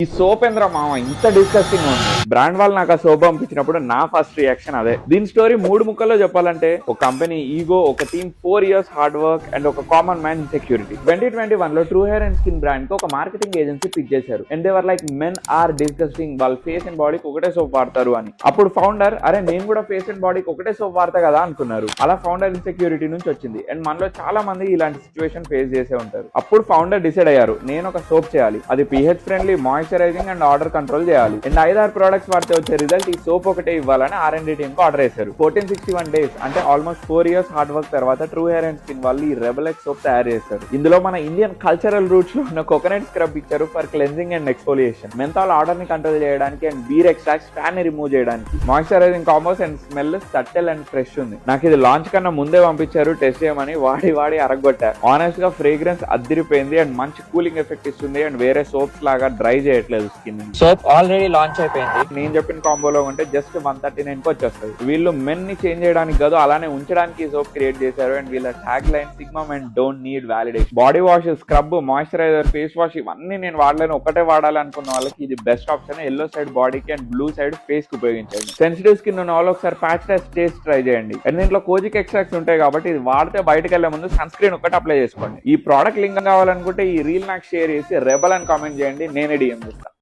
ఈ సోప్ ఏంద్రా మామ ఇంత డిస్కస్టింగ్ ఉంది. బ్రాండ్ వాళ్ళు నాకు ఆ సోప్ పంపించినప్పుడు నా ఫస్ట్ రియాక్షన్ అదే. దీని స్టోరీ 3 ముక్కల్లో చెప్పాలంటే, ఒక కంపెనీ ఈగో, ఒక team 4 years hard work and ఒక కామన్ మ్యాన్ సెక్యూరిటీ. 2021 లో true hair and skin brand కి ఒక మార్కెటింగ్ ఏజెన్సీ పిచ్ చేశారు. And they were like men are disgusting, వాళ్ళ ఫేస్ అండ్ బాడీకి ఒకటే సోప్ వాడతారు అని. అప్పుడు ఫౌండర్ అరే నేను కూడా ఫేస్ అండ్ బాడీకి ఒకటే సోప్ వాడతా కదా అనుకున్నారు. అలా ఫౌండర్ ఇన్సెక్యూరిటీ నుంచి వచ్చింది. అండ్ మనలో చాలా మంది ఇలాంటి సిచ్యువేషన్ ఫేస్ చేసే ఉంటారు. అప్పుడు ఫౌండర్ డిసైడ్ అయ్యారు, నేను ఒక సోప్ చేయాలి, అది pH friendly, moisturising and order control చేయాలి. అండ్ 5-6 ప్రొడక్ట్స్ వాడితే వచ్చే రిజల్ట్ ఈ సోప్ ఒకటే ఇవ్వాలని R&D టీమ్ కు ఆర్డర్ చేశారు. 1461 days అంటే ఆల్మోస్ట్ 4 years హార్డ్ వర్క్ తర్వాత ట్రూ హెయిర్ అండ్ స్కిన్ వాళ్ళు ఈ రెబల్ ఎక్స్ సోప్ తయారు చేశారు. ఇందులో మన ఇండియన్ కల్చరల్ రూట్స్ లో ఉన్న కోకోనట్ స్క్రబ్ ఇచ్చారు for cleansing and exfoliation, menthol order ని కంట్రోల్ చేయడానికి అండ్ బీర్ ఎక్స్ట్రాక్ట్ ఫ్యాన్ ని రిమూవ్ చేయడానికి, moisturising combos and smell subtle and fresh ఉంది. నాకు ఇది లాంచ్ కన్నా ముందే పంపించారు టెస్ట్ చేయమని, వాడి అరగొట్టా. ఆనెస్ట్ గా ఫ్రేగ్రెన్స్ అద్దిరిపోయింది అండ్ మంచి కూలింగ్ ఎఫెక్ట్ ఇస్తుంది అండ్ వేరే సోప్స్ లాగా డ్రై చేయట్లేదు స్కిన్. సోప్ ఆల్రెడీ లాంచ్ అయిపోయింది. నేను చెప్పిన కాంబోలో ఉంటే జస్ట్ 139 కి వచ్చేస్తుంది. వీళ్ళు మెన్ ని చేంజ్ చేయడానికి కాదు, అలానే ఉంచడానికి ఈ సోప్ క్రియేట్ చేశారు. అండ్ వీళ్ళ tag line sigma men don't need validation. Body wash, scrub, moisturiser, face wash ఇవన్నీ నేను వాడలేను, ఒకటే వాడాలి అనుకున్న వాళ్ళకి ఇది బెస్ట్ ఆప్షన్. ఎల్లో సైడ్ బాడీకి అండ్ బ్లూ సైడ్ ఫేస్ కి ఉపయోగించండి. సెన్సిటివ్ స్కిన్ ఉన్న వాళ్ళు ఒకసారి ప్యాచ్ టెస్ట్ ట్రై చేయండి. అండ్ దీంట్లో కోజిక్ ఎక్స్ట్రాక్ట్స్ ఉంటాయి కాబట్టి ఇది వాడితే బయటకు వెళ్లే ముందు సన్ స్క్రీన్ ఒకటి అప్లై చేసుకోండి. ఈ ప్రోడక్ట్ లింక్ కావాలనుకుంటే ఈ రీల్ నాకు షేర్ చేసి రెబల్ అని కామెంట్ చేయండి, నేనే డిఎం చేస్తాను.